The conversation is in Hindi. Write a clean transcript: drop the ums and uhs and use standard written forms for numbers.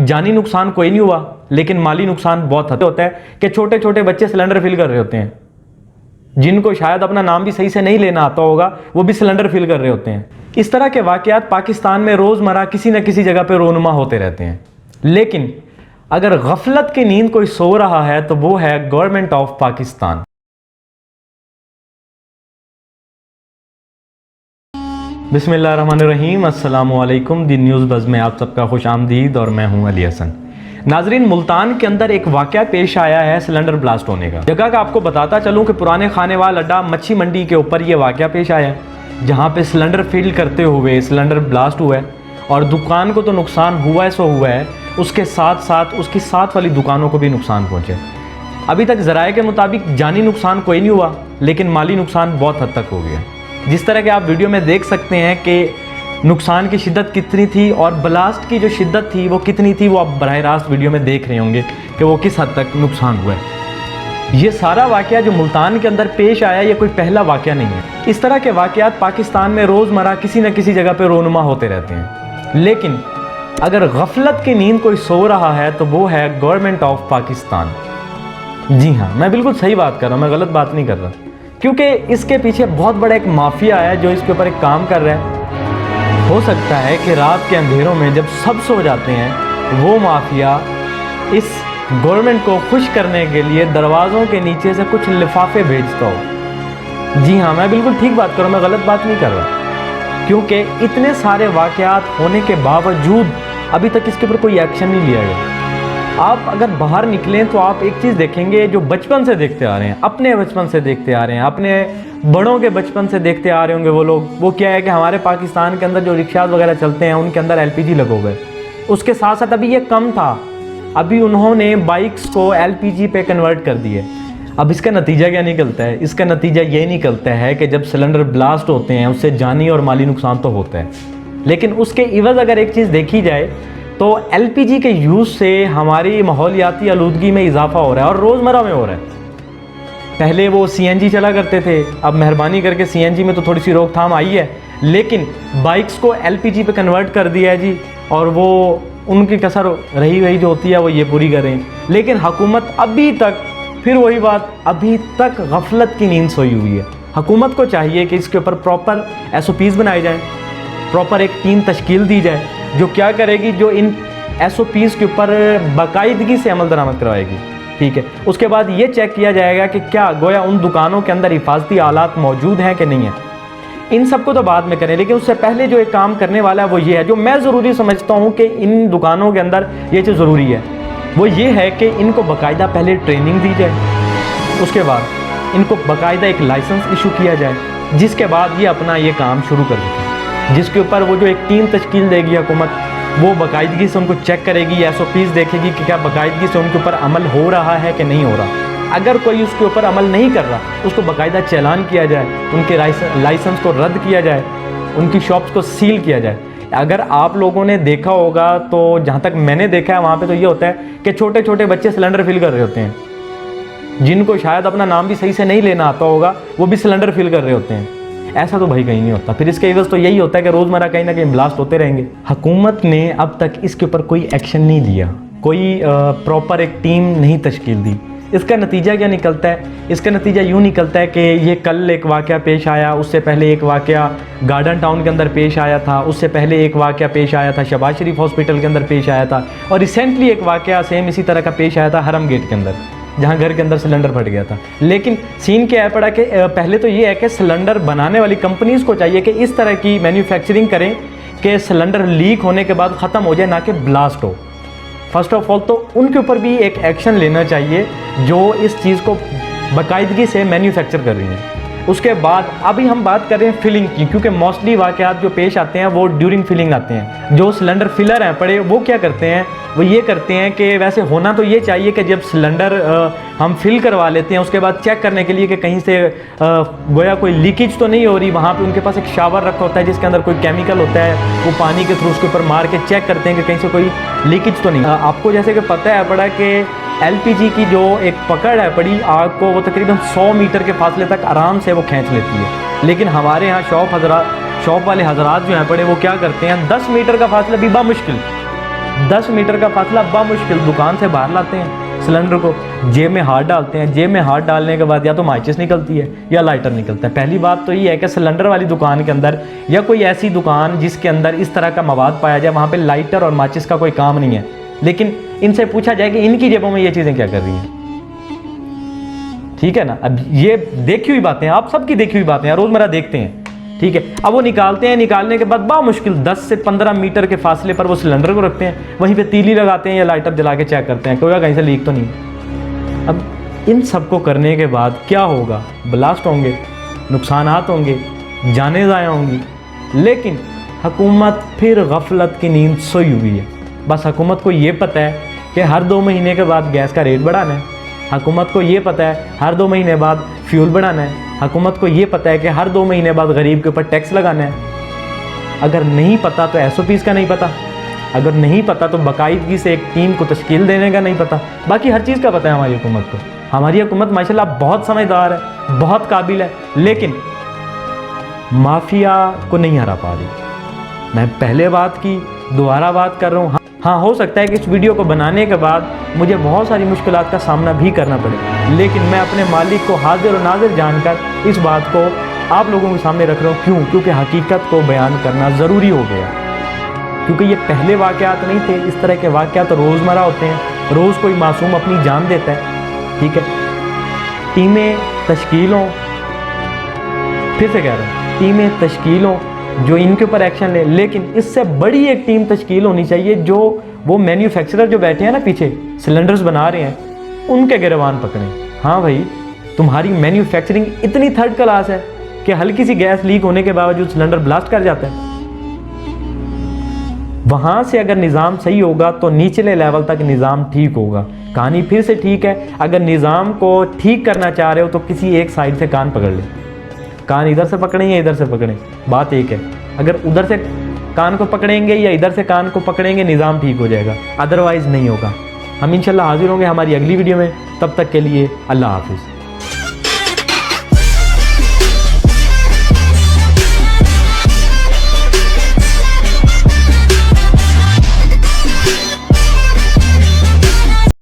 जानी नुकसान कोई नहीं हुआ, लेकिन माली नुकसान बहुत होता है कि छोटे छोटे बच्चे सिलेंडर फिल कर रहे होते हैं, जिनको शायद अपना नाम भी सही से नहीं लेना आता होगा, वो भी सिलेंडर फिल कर रहे होते हैं। इस तरह के वाकयात पाकिस्तान में रोज़मर्रा किसी न किसी जगह पर रोनुमा होते रहते हैं। लेकिन अगर गफलत की नींद कोई सो रहा है तो वो है गवर्नमेंट ऑफ पाकिस्तान। बिस्मिल्लाहिर्रहमानिर्रहीम, अस्सलामुअलैकुम। दी न्यूज़ बज़ में आप सबका खुश आमदीद और मैं हूं अली हसन। नाजरीन, मुल्तान के अंदर एक वाक़या पेश आया है सिलेंडर ब्लास्ट होने का। जगह का आपको बताता चलूं कि पुराने खानेवाल अड्डा मच्छी मंडी के ऊपर ये वाक़या पेश आया है, जहां पे सिलेंडर फिल करते हुए सिलेंडर ब्लास्ट हुआ है और दुकान को तो नुकसान हुआ है सो हुआ है, उसके साथ साथ उसकी साथ वाली दुकानों को भी नुकसान पहुँचे। अभी तक ज़राए के मुताबिक जानी नुकसान कोई नहीं हुआ, लेकिन माली नुकसान बहुत हद तक हो गया। जिस तरह के आप वीडियो में देख सकते हैं कि नुकसान की शिद्दत कितनी थी और ब्लास्ट की जो शिद्दत थी वो कितनी थी, वो आप बराह रास्त वीडियो में देख रहे होंगे कि वो किस हद तक नुकसान हुआ है। ये सारा वाक़या जो मुल्तान के अंदर पेश आया, ये कोई पहला वाक़या नहीं है। इस तरह के वाक़यात पाकिस्तान में रोज़मर्रा किसी न किसी जगह पर रोनुमा होते रहते हैं। लेकिन अगर गफलत की नींद कोई सो रहा है तो वो है गवर्नमेंट ऑफ पाकिस्तान। जी हाँ, मैं बिल्कुल सही बात कर रहा हूँ, मैं गलत बात नहीं कर रहा, क्योंकि इसके पीछे बहुत बड़ा एक माफिया है जो इसके ऊपर एक काम कर रहा है। हो सकता है कि रात के अंधेरों में जब सब सो जाते हैं, वो माफिया इस गवर्नमेंट को खुश करने के लिए दरवाज़ों के नीचे से कुछ लिफाफे भेजता हो। जी हाँ, मैं बिल्कुल ठीक बात कर रहा हूँ, मैं गलत बात नहीं कर रहा, क्योंकि इतने सारे वाक़यात होने के बावजूद अभी तक इसके ऊपर कोई एक्शन नहीं लिया गया। आप अगर बाहर निकलें तो आप एक चीज़ देखेंगे जो बचपन से देखते आ रहे हैं, अपने बचपन से देखते आ रहे हैं, अपने बड़ों के बचपन से देखते आ रहे होंगे वो लोग। वो क्या है कि हमारे पाकिस्तान के अंदर जो रिक्शाज वगैरह चलते हैं उनके अंदर एलपीजी लगे हुए। उसके साथ साथ अभी ये कम था, अभी उन्होंने बाइक्स को एलपीजी पे कन्वर्ट कर दिए। अब इसका नतीजा क्या निकलता है? इसका नतीजा ये निकलता है कि जब सिलेंडर ब्लास्ट होते हैं उससे जानी और माली नुकसान तो होता है, लेकिन उसके इवज़ अगर एक चीज़ देखी जाए तो एलपीजी के यूज़ से हमारी माहौलियाती आलूदगी में इजाफा हो रहा है और रोज़मर्रा में हो रहा है। पहले वो सीएनजी चला करते थे, अब मेहरबानी करके सीएनजी में तो थोड़ी सी रोकथाम आई है, लेकिन बाइक्स को एलपीजी पे कन्वर्ट कर दिया है जी, और वो उनकी कसर रही वही जो होती है वो ये पूरी कर रहे हैं। लेकिन हुकूमत अभी तक, फिर वही बात, अभी तक गफलत की नींद सोई हुई है। हुकूमत को चाहिए कि इसके ऊपर प्रॉपर SOPs बनाए जाएँ, प्रॉपर एक टीम तश्कील दी जाए जो क्या करेगी, जो इन SOPs के ऊपर बाकायदगी से अमल दरामद करवाएगी। ठीक है, उसके बाद ये चेक किया जाएगा कि क्या गोया उन दुकानों के अंदर हिफाजती आलात मौजूद हैं कि नहीं है। इन सब को तो बाद में करें, लेकिन उससे पहले जो एक काम करने वाला है वो ये है, जो मैं ज़रूरी समझता हूँ कि इन दुकानों के अंदर ये चीज़ ज़रूरी है, वो ये है कि इनको बाकायदा पहले ट्रेनिंग दी जाए, उसके बाद इनको बाकायदा एक लाइसेंस इशू किया जाए, जिसके बाद ये अपना ये काम शुरू कर देते हैं। जिसके ऊपर वो जो एक टीम तश्कील देगी हुकूमत, वो बाकायदगी से उनको चेक करेगी, SOPs देखेगी कि क्या बाकायदगी से उनके ऊपर अमल हो रहा है कि नहीं हो रहा। अगर कोई उसके ऊपर अमल नहीं कर रहा, उसको बाकायदा चालान किया जाए, उनके लाइसेंस को रद्द किया जाए, उनकी शॉप्स को सील किया जाए। अगर आप लोगों ने देखा होगा तो जहाँ तक मैंने देखा है वहाँ पर तो ये होता है कि छोटे छोटे बच्चे सिलेंडर फिल कर रहे होते हैं, जिनको शायद अपना नाम भी सही से नहीं लेना आता होगा, वो भी सिलेंडर फिल कर रहे होते हैं। ऐसा तो भाई कहीं नहीं होता। फिर इसके एवज तो यही होता है कि रोज़मर्रा कहीं ना कहीं ब्लास्ट होते रहेंगे। हुकूमत ने अब तक इसके ऊपर कोई एक्शन नहीं लिया, कोई प्रॉपर एक टीम नहीं तश्कील दी। इसका नतीजा क्या निकलता है? इसका नतीजा यूँ निकलता है कि ये कल एक वाक़या पेश आया, उससे पहले एक वाक़या गार्डन टाउन के अंदर पेश आया था, उससे पहले एक वाक़या पेश आया था शहबाज शरीफ हॉस्पिटल के अंदर पेश आया था, और रिसेंटली एक वाक़या सेम इसी तरह का पेश आया था हरम गेट के अंदर, जहाँ घर के अंदर सिलेंडर फट गया था। लेकिन सीन क्या है पड़ा कि पहले तो ये है कि सिलेंडर बनाने वाली कंपनीज़ को चाहिए कि इस तरह की मैन्युफैक्चरिंग करें कि सिलेंडर लीक होने के बाद ख़त्म हो जाए, ना कि ब्लास्ट हो। फर्स्ट ऑफ ऑल तो उनके ऊपर भी एक एक्शन लेना चाहिए जो इस चीज़ को बाकायदगी से मैन्युफैक्चर कर रही हैं। उसके बाद अभी हम बात कर रहे हैं फिलिंग की, क्योंकि मोस्टली वाक़यात जो पेश आते हैं वो ड्यूरिंग फिलिंग आते हैं। जो सिलेंडर फिलर हैं पड़े, वो क्या करते हैं, वो ये करते हैं कि वैसे होना तो ये चाहिए कि जब सिलेंडर हम फिल करवा लेते हैं उसके बाद चेक करने के लिए कि कहीं से गोया कोई लीकेज तो नहीं हो रही, वहाँ पे उनके पास एक शावर रखा होता है जिसके अंदर कोई केमिकल होता है, वो पानी के थ्रू उसके ऊपर मार के चेक करते हैं कि कहीं से कोई लीकेज तो नहीं। आपको जैसे कि पता है पड़ा कि LPG की जो एक पकड़ है पड़ी आग को, वो तकरीबन 100 मीटर के फासले तक आराम से वो खींच लेती है। लेकिन हमारे यहाँ शॉप वाले हजरात जो हैं पड़े, वो क्या करते हैं, 10 मीटर का फासला भी बामुश्किल 10 मीटर का फासला बामुश्किल दुकान से बाहर लाते हैं, सिलेंडर को जेब में हाथ डालते हैं, जेब में हाथ डालने के बाद या तो माचिस निकलती है या लाइटर निकलता है। पहली बात तो ये है कि सिलेंडर वाली दुकान के अंदर या कोई ऐसी दुकान जिसके अंदर इस तरह का मवाद पाया जाए, वहाँ पे लाइटर और माचिस का कोई काम नहीं है। लेकिन इनसे पूछा जाए कि इनकी जेबों में ये चीज़ें क्या कर रही हैं, ठीक है ना। अब ये देखी हुई बातें, आप सबकी देखी हुई बातें हैं, रोज़मर्रा देखते हैं, ठीक है। अब वो निकालते हैं, निकालने के बाद बामुश्किल 10 से 15 मीटर के फासले पर वो सिलेंडर को रखते हैं, वहीं पे तीली लगाते हैं या लाइटर जला के चेक करते हैं कोई कहीं से लीक तो नहीं। अब इन सबको करने के बाद क्या होगा, ब्लास्ट होंगे, नुकसानात होंगे, जानें ज़ाया होंगी, लेकिन हुकूमत फिर गफलत की नींद सोई हुई है। बस हुकूमत को ये पता है कि हर 2 महीने के बाद गैस का रेट बढ़ाना है, हुकूमत को ये पता है हर 2 महीने बाद फ्यूल बढ़ाना है, हुकूमत को ये पता है कि हर 2 महीने बाद गरीब के ऊपर टैक्स लगाना है। अगर नहीं पता तो SOPs का नहीं पता, अगर नहीं पता तो बाकायदगी से एक टीम को तश्कील देने का नहीं पता, बाकी हर चीज़ का पता है हमारी हुकूमत को। हमारी हुकूमत माशाल्लाह बहुत समझदार है, बहुत काबिल है, लेकिन माफिया को नहीं हरा पा रही। मैं पहले बात की, दोबारा बात कर रहा हूँ। हाँ, हो सकता है कि इस वीडियो को बनाने के बाद मुझे बहुत सारी मुश्किलात का सामना भी करना पड़े, लेकिन मैं अपने मालिक को हाजिर और नाजिर जानकर इस बात को आप लोगों के सामने रख रहा हूँ। क्यों? क्योंकि हकीकत को बयान करना ज़रूरी हो गया, क्योंकि ये पहले वाक़यात नहीं थे। इस तरह के वाक़यात तो रोज़मर्रा होते हैं, रोज़ कोई मासूम अपनी जान देता है, ठीक है। टीमें तश्कील हों, फिर से कह रहा हूँ, टीमें तश्कील हों जो इनके ऊपर एक्शन ले, लेकिन इससे बड़ी एक टीम तश्कील होनी चाहिए जो वो मैन्युफैक्चरर जो बैठे हैं ना पीछे सिलेंडर्स बना रहे हैं, उनके गिरबान पकड़ें। हाँ भाई, तुम्हारी मैन्युफैक्चरिंग इतनी थर्ड क्लास है कि हल्की सी गैस लीक होने के बावजूद सिलेंडर ब्लास्ट कर जाता है। वहाँ से अगर निज़ाम सही होगा तो निचले लेवल तक निज़ाम ठीक होगा। कहानी फिर से ठीक है, अगर निज़ाम को ठीक करना चाह रहे हो तो किसी एक साइड से कान पकड़ ले। कान इधर से पकड़ें या इधर से पकड़ें, बात एक है। अगर उधर से कान को पकड़ेंगे या इधर से कान को पकड़ेंगे, निज़ाम ठीक हो जाएगा, अदरवाइज़ नहीं होगा। हम इंशाल्लाह हाजिर होंगे हमारी अगली वीडियो में, तब तक के लिए अल्लाह हाफिज़।